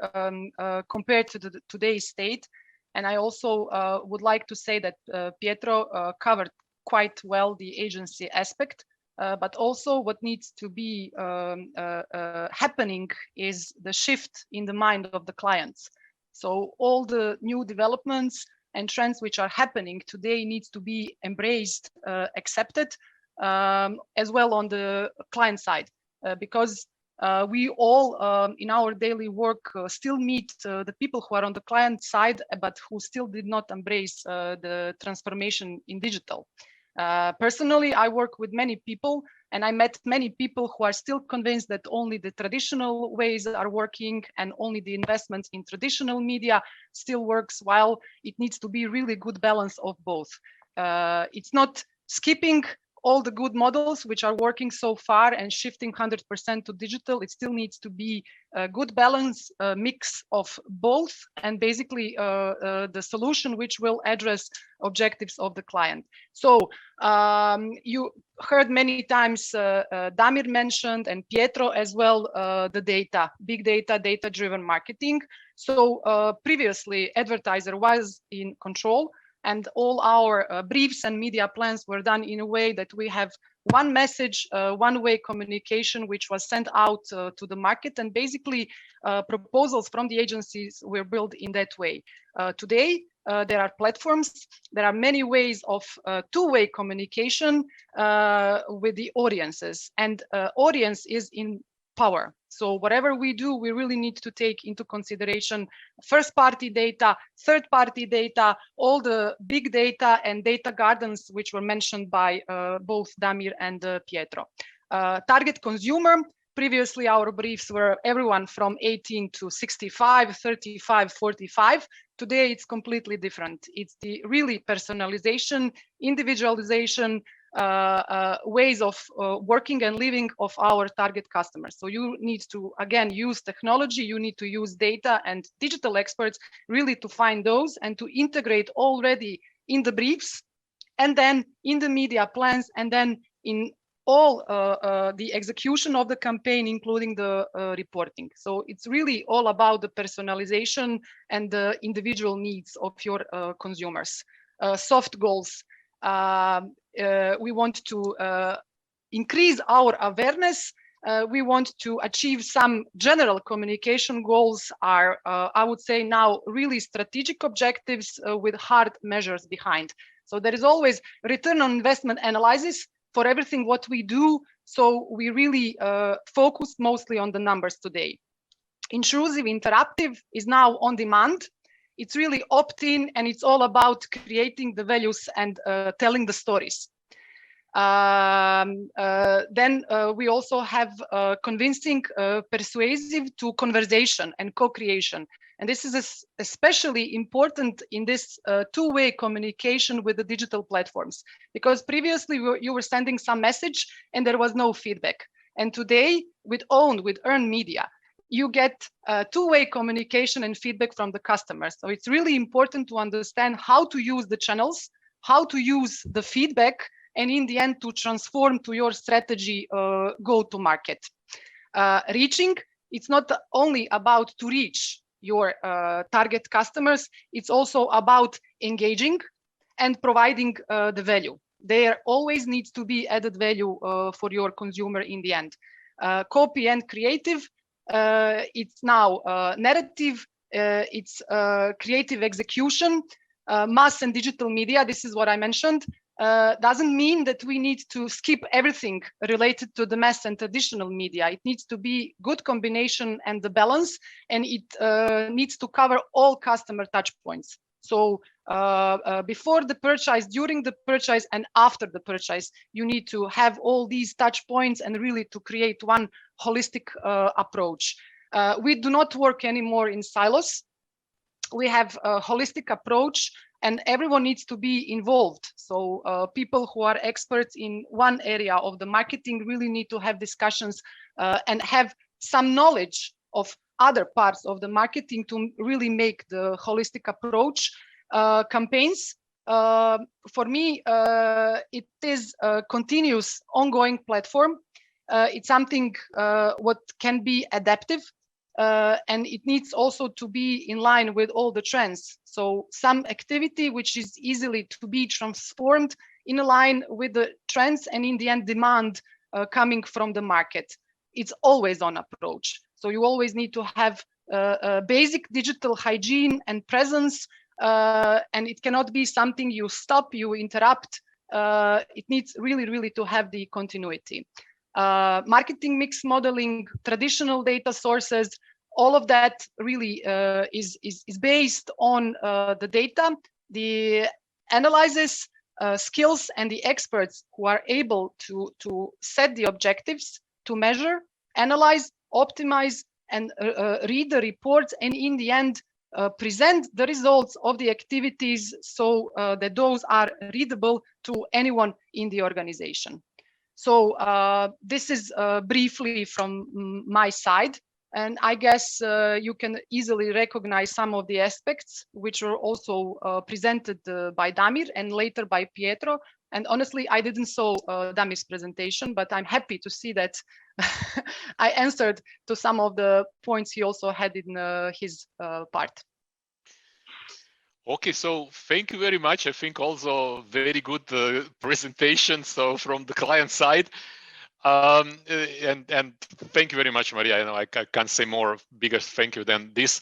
compared to today's state, and I also would like to say that Pietro covered quite well the agency aspect. But also what needs to be happening is the shift in the mind of the clients. So all the new developments and trends which are happening today needs to be embraced, accepted, as well on the client side, because we all in our daily work still meet the people who are on the client side, but who still did not embrace the transformation in digital. Personally, I work with many people, and I met many people who are still convinced that only the traditional ways are working and only the investments in traditional media still works, while it needs to be really good balance of both. It's not skipping all the good models which are working so far and shifting 100% to digital. It still needs to be a good balance, mix of both, and basically the solution which will address objectives of the client. So you heard many times Damir mentioned, and Pietro as well, the data, big data, data-driven marketing. So previously advertiser was in control, and all our briefs and media plans were done in a way that we have one message, one-way communication, which was sent out to the market, and basically proposals from the agencies were built in that way. Today, there are platforms, there are many ways of two-way communication with the audiences, and audience is in power. So whatever we do, we really need to take into consideration first-party data, third-party data, all the big data and data gardens, which were mentioned by both Damir and Pietro. Target consumer, previously our briefs were everyone from 18 to 65, 35, 45. Today it's completely different. It's the really personalization, individualization, ways of working and living of our target customers. So you need to, again, use technology, you need to use data and digital experts really to find those and to integrate already in the briefs, and then in the media plans, and then in all the execution of the campaign, including the reporting. So it's really all about the personalization and the individual needs of your consumers. Soft goals. We want to increase our awareness we want to achieve some general communication goals are, I would say now, really strategic objectives with hard measures behind. So there is always return on investment analysis for everything what we do. So we really focus mostly on the numbers today. Intrusive interactive is now on demand. It's really opt-in, and it's all about creating the values and telling the stories. Then we also have convincing, persuasive to conversation and co-creation. And this is especially important in this two-way communication with the digital platforms, because previously you were sending some message and there was no feedback. And today with earned media, you get two-way communication and feedback from the customers. So it's really important to understand how to use the channels, how to use the feedback, and in the end to transform to your strategy go-to market. Reaching, it's not only about to reach your target customers, it's also about engaging and providing the value. There always needs to be added value for your consumer in the end. Copy and creative, it's now narrative, it's creative execution, mass and digital media, this is what I mentioned. Doesn't mean that we need to skip everything related to the mass and traditional media. It needs to be good combination and the balance, and it needs to cover all customer touch points. So before the purchase, during the purchase, and after the purchase, you need to have all these touch points and really to create one holistic approach. We do not work anymore in silos. We have a holistic approach, and everyone needs to be involved. So people who are experts in one area of the marketing really need to have discussions and have some knowledge of other parts of the marketing to really make the holistic approach. Campaigns, for me, it is a continuous ongoing platform. It's something what can be adaptive. And it needs also to be in line with all the trends. So some activity which is easily to be transformed in line with the trends and in the end demand coming from the market. It's always on approach. So you always need to have a basic digital hygiene and presence, and it cannot be something you stop, you interrupt. It needs really to have the continuity. Marketing mix modeling, traditional data sources, all of that really is based on the data, the analysis skills, and the experts who are able to set the objectives, to measure, analyze, optimize, and read the reports, and in the end present the results of the activities so that those are readable to anyone in the organization. So this is briefly from my side, and I guess you can easily recognize some of the aspects which were also presented by Damir and later by Pietro. And honestly, I didn't saw Damir's presentation, but I'm happy to see that I answered to some of the points he also had in his part. Okay, so thank you very much. I think also very good presentation. So from the client side, and thank you very much, Maria. I know I can't say more bigger thank you than this.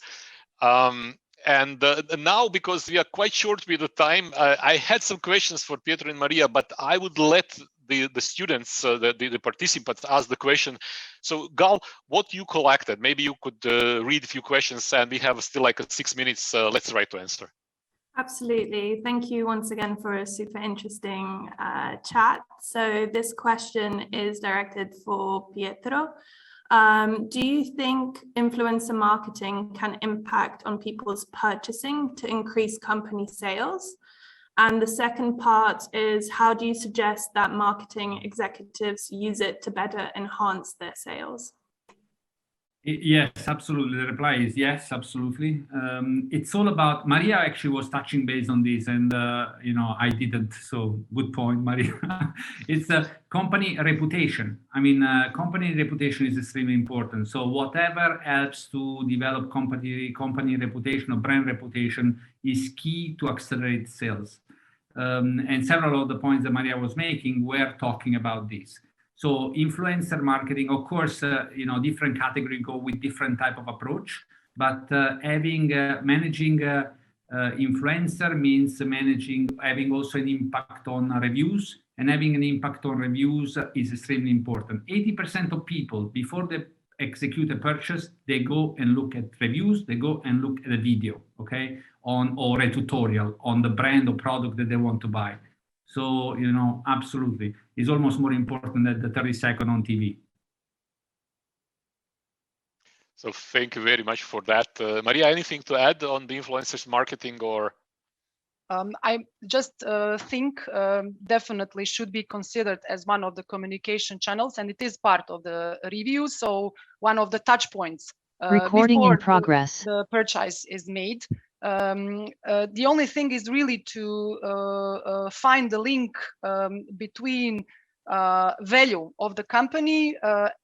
And now, because we are quite short with the time, I had some questions for Pietro and Maria, but I would let the students, the participants, ask the question. So Gal, what you collected? Maybe you could read a few questions, and we have still like 6 minutes. Let's try to answer. Absolutely. Thank you once again for a super interesting chat. So this question is directed for Pietro. Do you think influencer marketing can impact on people's purchasing to increase company sales? And the second part is, how do you suggest that marketing executives use it to better enhance their sales? Yes, absolutely. The reply is yes, absolutely. It's all about, Maria actually was touching base on this, and I didn't. So good point, Maria. It's a company reputation. I mean, company reputation is extremely important. So whatever helps to develop company reputation or brand reputation is key to accelerate sales. And several of the points that Maria was making were talking about this. So influencer marketing, of course, different category go with different type of approach, but managing influencer means having also an impact on reviews, and having an impact on reviews is extremely important. 80% of people, before they execute a purchase, they go and look at reviews, they go and look at a video, okay, or a tutorial on the brand or product that they want to buy. So, absolutely, it's almost more important than the 30-second on TV. So thank you very much for that. Maria, anything to add on the influencers marketing or? I just think definitely should be considered as one of the communication channels, and it is part of the review. So one of the touch points recording in progress. The purchase is made. The only thing is really to find the link between value of the company,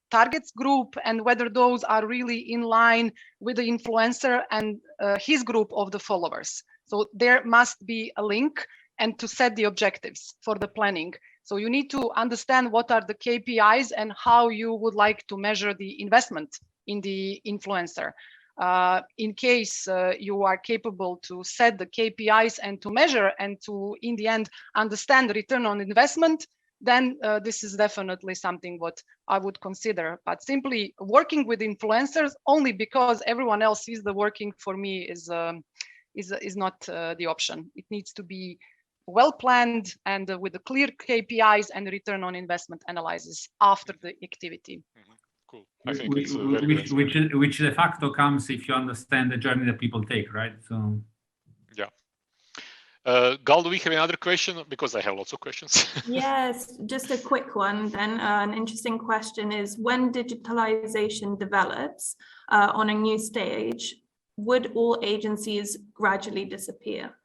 targets group, and whether those are really in line with the influencer and his group of the followers. So there must be a link, and to set the objectives for the planning. So you need to understand what are the KPIs and how you would like to measure the investment in the influencer. In case you are capable to set the KPIs and to measure and to, in the end, understand the return on investment, then this is definitely something what I would consider. But simply working with influencers only because everyone else sees the working, for me is not the option. It needs to be well planned and with the clear KPIs and return on investment analysis after the activity. Mm-hmm. Cool. I think which de facto comes if you understand the journey that people take, right? So yeah. Gal, do we have another question? Because I have lots of questions. Yes, just a quick one then. An interesting question is, when digitalization develops on a new stage, would all agencies gradually disappear?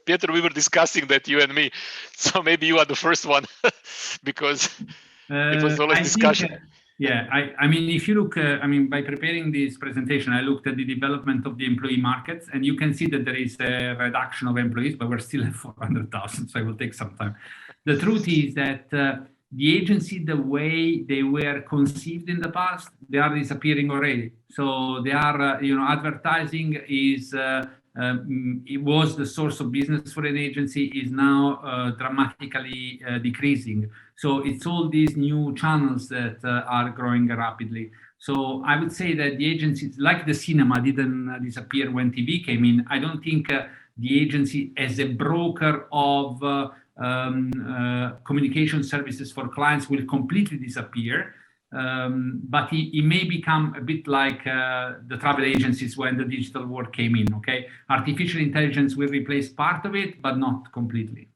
Pietro, we were discussing that, you and me. So maybe you are the first one because it was always discussion. I mean, if you look, by preparing this presentation, I looked at the development of the employee markets, and you can see that there is a reduction of employees, but we're still at 400,000, so it will take some time. The truth is that the agency, the way they were conceived in the past, they are disappearing already. So they are, advertising is, it was the source of business for an agency, is now dramatically decreasing. So it's all these new channels that are growing rapidly. So I would say that the agencies, like the cinema, didn't disappear when TV came in. I don't think the agency as a broker of communication services for clients will completely disappear. But it may become a bit like the travel agencies when the digital world came in, okay? Artificial intelligence will replace part of it, but not completely.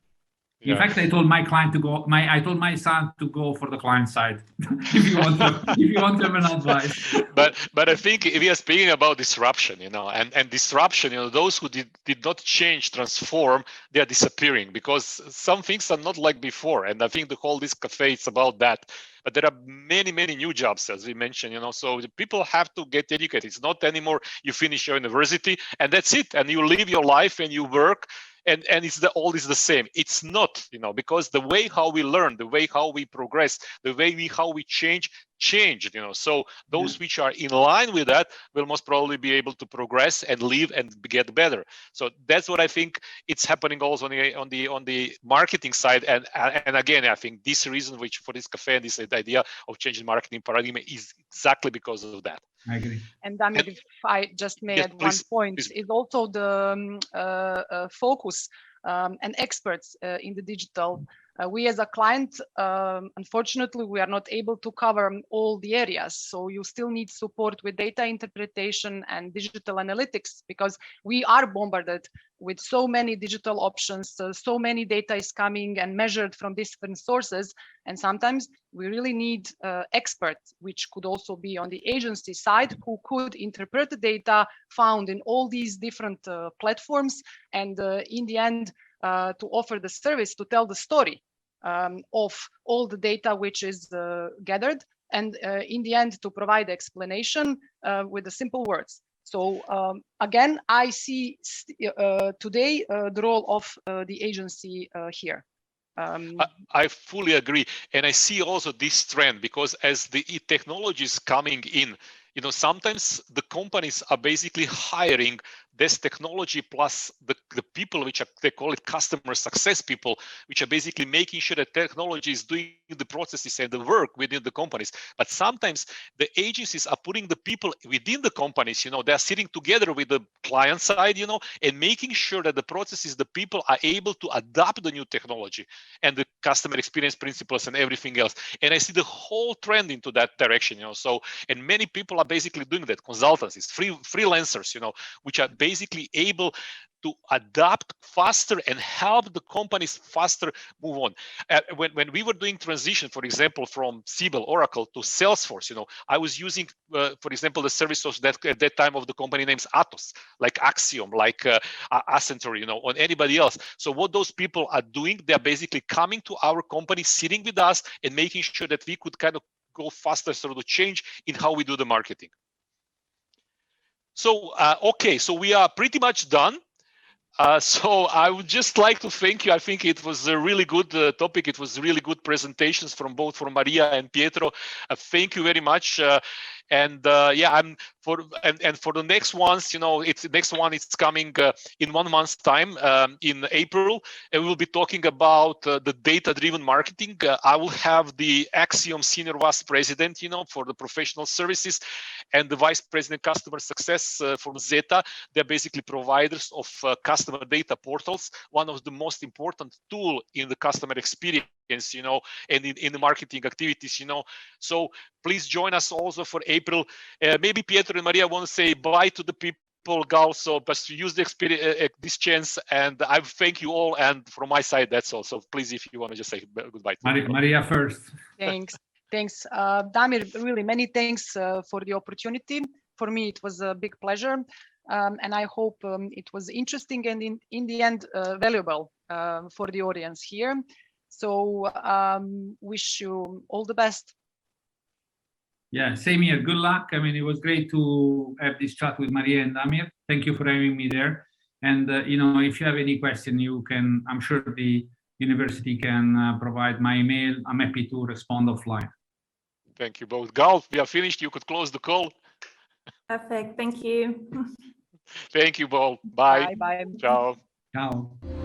Yeah. In fact, I told my client to go, I told my son to go for the client side, if you want to have an advice. But I think we are speaking about disruption, and disruption, those who did not change, transform, they are disappearing because some things are not like before. And I think the whole this cafe is about that. But there are many, many new jobs, as we mentioned, so the people have to get educated. It's not anymore you finish your university and that's it. And you live your life and you work. And it's all is the same. It's not, because the way how we learn, the way how we progress, the way how we changed. So those which are in line with that will most probably be able to progress and live and get better. So that's what I think it's happening also on the marketing side. And again, I think this reason which for this cafe and this idea of changing marketing paradigm is exactly because of that. I agree. And Damir, if I just may add one point, is also the focus and experts in the digital. We as a client, unfortunately, we are not able to cover all the areas. So you still need support with data interpretation and digital analytics, because we are bombarded with so many digital options, so many data is coming and measured from different sources. And sometimes we really need experts, which could also be on the agency side, who could interpret the data found in all these different platforms. And in the end, to offer the service, to tell the story of all the data which is gathered, and in the end to provide explanation with the simple words. So again, I see today the role of the agency here. I fully agree. And I see also this trend, because as the technology is coming in, sometimes the companies are basically hiring this technology plus the people, which they call it customer success people, which are basically making sure that technology is doing the processes and the work within the companies. But sometimes the agencies are putting the people within the companies, they're sitting together with the client side, and making sure that the processes, the people are able to adapt the new technology and the customer experience principles and everything else. And I see the whole trend into that direction, and many people are basically doing that, consultancies, freelancers, which are basically able to adapt faster and help the companies faster move on. When we were doing transition, for example, from Siebel, Oracle to Salesforce, I was using, for example, the services that at that time of the company names Atos, like Axiom, like Accenture, or anybody else. So what those people are doing, they're basically coming to our company, sitting with us and making sure that we could kind of go faster through the change in how we do the marketing. So, okay, so we are pretty much done. So I would just like to thank you. I think it was a really good topic. It was really good presentations from both Maria and Pietro. Thank you very much. Yeah, I'm for the next ones. It's coming in 1 month's time, in April, and we'll be talking about the data-driven marketing. I will have the Axiom Senior Vice President, for the professional services, and the Vice President Customer Success from Zeta. They're basically providers of customer data portals, one of the most important tool in the customer experience, and in the marketing activities, So please join us also for April. Maybe Pietro and Maria want to say bye to the people, also, but use the experience, this chance, and I thank you all. And from my side, that's all. So please, if you want to just say goodbye to Maria first. Thanks. Damir, really many thanks for the opportunity. For me, it was a big pleasure. And I hope it was interesting and in the end valuable for the audience here. So wish you all the best. Yeah, same here. Good luck. I mean, it was great to have this chat with Maria and Damir. Thank you for having me there. And if you have any question, you can. I'm sure the university can provide my email. I'm happy to respond offline. Thank you both. Gal, we are finished. You could close the call. Perfect. Thank you. Thank you both. Bye. Bye. Ciao. Ciao.